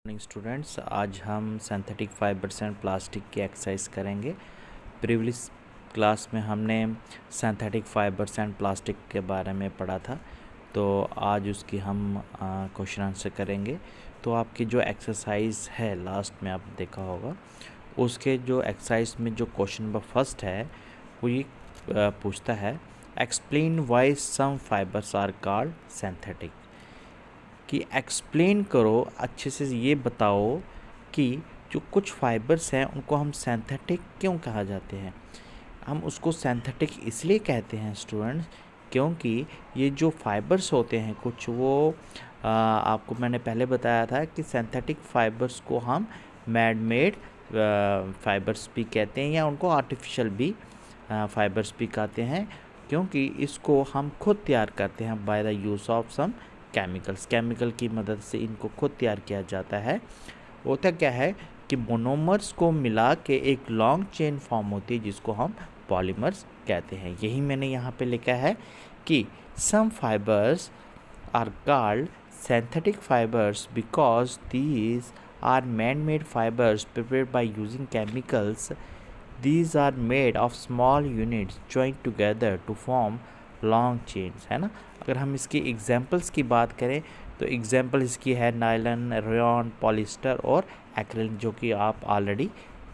Morning students, आज हम synthetic fibres and plastic की एक्सरसाइज करेंगे। प्रीवियस क्लास में हमने सिंथेटिक फाइबर्स एंड प्लास्टिक के बारे में पढ़ा था, तो आज उसकी हम क्वेश्चन आंसर करेंगे। तो आपकी जो एक्सरसाइज है लास्ट में आप देखा होगा, उसके जो एक्सरसाइज में जो क्वेश्चन नंबर फर्स्ट है वो ये पूछता है, explain why some fibres are called synthetic. कि एक्सप्लेन करो, अच्छे से ये बताओ कि जो कुछ फाइबर्स हैं उनको हम सिंथेटिक क्यों कहा जाते हैं। हम उसको सिंथेटिक इसलिए कहते हैं स्टूडेंट्स, क्योंकि ये जो फाइबर्स होते हैं कुछ वो आपको मैंने पहले बताया था कि सिंथेटिक फाइबर्स को हम मैन मेड फाइबर्स भी कहते हैं या उनको आर्टिफिशियल भी फाइबर्स भी कहते हैं, क्योंकि इसको हम खुद तैयार करते हैं by the use of some chemical की मदद से इनको खुद तैयार किया जाता है। होता क्या है कि मोनोमर्स को मिला के एक लॉन्ग चेन फॉर्म होती है जिसको हम पॉलीमर्स कहते हैं। यही मैंने यहाँ पे लिखा है कि some fibres are called synthetic fibres because these are man made fibres prepared by using chemicals. These are made of small units joined together to form long chains, है ना। अगर हम इसकी एग्जाम्पल्स की बात करें तो एग्जाम्पल इसकी है नायलन, रेयॉन, पॉलिस्टर और एक्रिलिक, जो कि आप ऑलरेडी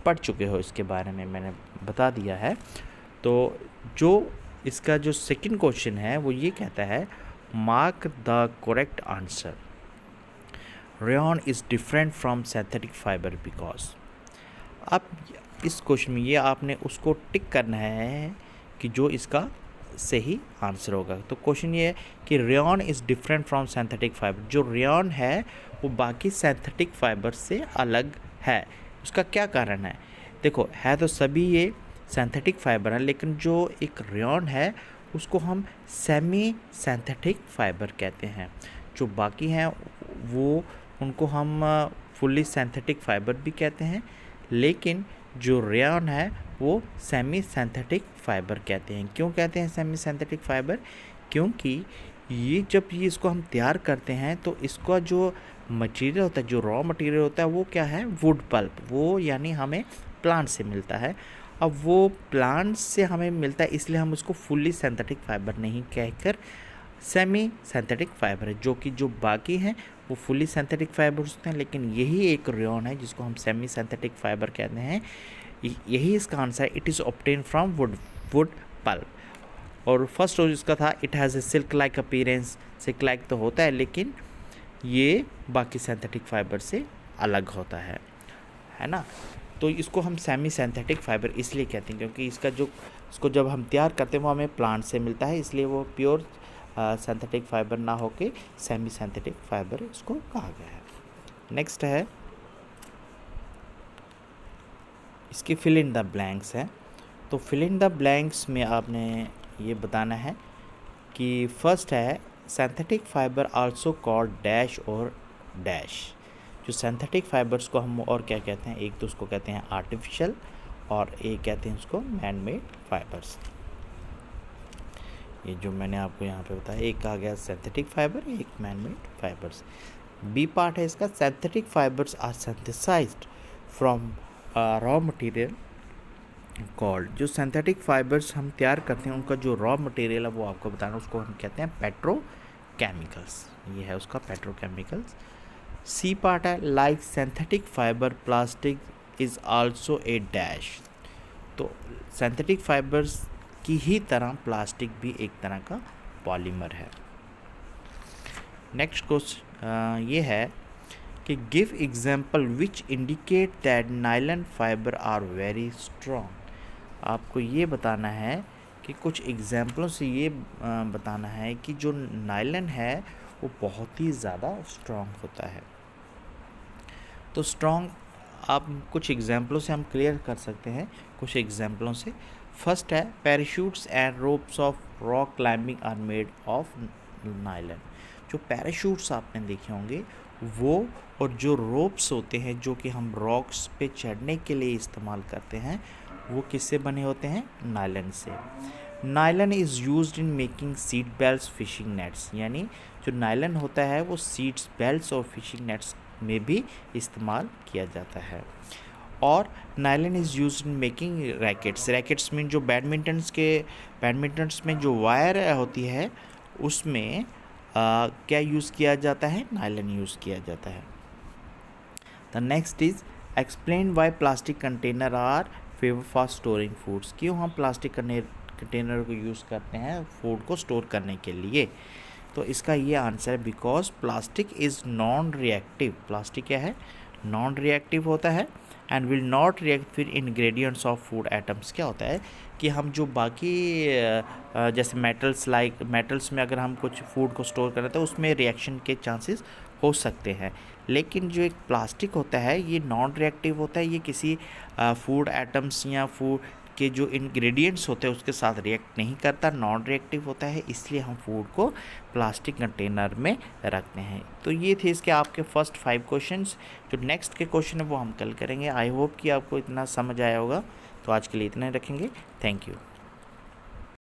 पढ़ चुके हो, इसके बारे में मैंने बता दिया है। तो जो इसका जो सेकंड क्वेश्चन है वो ये कहता है, mark the correct answer. Rayon is different from synthetic fibre because. अब इस क्वेश्चन में ये आपने उसको टिक करना है कि जो इसका सही आंसर होगा। तो क्वेश्चन ये है कि rayon is different from synthetic fibre. जो रेयॉन है वो बाकी सिंथेटिक फाइबर से अलग है, उसका क्या कारण है। देखो, है तो सभी ये सिंथेटिक फाइबर है, लेकिन जो एक रेयॉन है उसको हम सेमी सिंथेटिक फाइबर कहते हैं। जो बाकी हैं वो उनको हम फुल्ली सिंथेटिक फाइबर भी कहते हैं, लेकिन जो रेयॉन है वो सेमी सिंथेटिक फाइबर कहते हैं। क्यों कहते हैं सेमी सिंथेटिक फाइबर? क्योंकि ये जब ये इसको हम तैयार करते हैं तो इसका जो मटेरियल होता है, जो रॉ मटेरियल होता है, वो क्या है, वुड पल्प। वो यानी हमें प्लांट से मिलता है। अब वो प्लांट से हमें मिलता है, इसलिए हम उसको फुल्ली सिंथेटिक फाइबर नहीं कहकर सेमी सिंथेटिक फाइबर है। जो कि जो बाकी हैं वो फुली सिंथेटिक फाइबर्स होते हैं, लेकिन यही एक रेयॉन है जिसको हम सेमी सिंथेटिक फाइबर कहते हैं। यही इसका आंसर है। It is obtain from wood pulp. और फर्स्ट रोज इसका था, it has a silk like appearance. Silk like तो होता है, लेकिन ये बाकी सिंथेटिक फाइबर से अलग होता है ना। तो इसको हम सेमी सिंथेटिक फाइबर इसलिए कहते हैं क्योंकि इसको जब हम तैयार करते हैं वो हमें प्लांट से मिलता है, इसलिए वो प्योर सिंथेटिक फाइबर ना होके सेमी सिंथेटिक फाइबर इसको कहा गया है। नेक्स्ट है, इसके फिल इन द ब्लैंक्स है। तो फिल इन द ब्लैंक्स में आपने ये बताना है कि फर्स्ट है, synthetic fibre also called dash और डैश। जो सिंथेटिक फाइबर्स को हम और क्या कहते हैं, एक तो उसको कहते हैं आर्टिफिशियल और एक कहते हैं उसको मैन मेड फाइबर्स। ये जो मैंने आपको यहाँ पे बताया, एक आ गया सिंथेटिक फाइबर, एक man made fibres. B part है इसका, synthetic fibres are synthesised from raw material called. जो सिंथेटिक फाइबर्स हम तैयार करते हैं उनका जो रॉ मटेरियल है वो आपको बताना, उसको हम कहते हैं पेट्रोकेमिकल्स। ये है उसका पेट्रोकेमिकल्स। सी पार्ट है, like synthetic fibre plastic is also a dash. तो सिंथेटिक फाइबर्स की ही तरह प्लास्टिक भी एक तरह का पॉलीमर है। नेक्स्ट क्वेश्चन ये है कि give example which indicate that nylon fibre are very strong. आपको ये बताना है कि कुछ एग्जाम्पलों से ये बताना है कि जो नायलन है वो बहुत ही ज़्यादा स्ट्रॉन्ग होता है। तो स्ट्रॉन्ग आप कुछ एग्जाम्पलों से हम क्लियर कर सकते हैं, कुछ एग्जाम्पलों से। फर्स्ट है, parachutes and ropes of rock climbing are made of nylon. जो पैराशूट्स आपने देखे होंगे वो, और जो रोप्स होते हैं जो कि हम रॉक्स पे चढ़ने के लिए इस्तेमाल करते हैं, वो किससे बने होते हैं, नायलन से। Nylon is used in making seat belts, fishing nets. यानी जो नायलन होता है वो सीट्स बेल्ट्स और फिशिंग नेट्स में भी इस्तेमाल किया जाता है। और nylon is use in making rackets में जो बैडमिंटन्स में जो वायर होती है उसमें क्या यूज़ किया जाता है, नायलॉन यूज़ किया जाता है। The next is explain why plastic container our favour for storing foods. क्यों हम प्लास्टिक कंटेनर को यूज़ करते हैं फूड को स्टोर करने के लिए। तो इसका ये आंसर है because plastic is non reactive. Plastic क्या है, नॉन रिएक्टिव होता है and will not react with ingredients of food items. क्या होता है कि हम जो बाकी जैसे मेटल्स में अगर हम कुछ फूड को स्टोर करें तो उसमें रिएक्शन के चांसेस हो सकते हैं, लेकिन जो एक प्लास्टिक होता है ये नॉन रिएक्टिव होता है। ये किसी फूड आइटम्स या फूड के जो इंग्रेडिएंट्स होते हैं उसके साथ रिएक्ट नहीं करता, नॉन रिएक्टिव होता है, इसलिए हम फूड को प्लास्टिक कंटेनर में रखते हैं। तो ये थे इसके आपके फर्स्ट 5 क्वेश्चंस। जो नेक्स्ट के क्वेश्चन है वो हम कल करेंगे। आई होप कि आपको इतना समझ आया होगा। तो आज के लिए इतना ही रखेंगे। Thank you.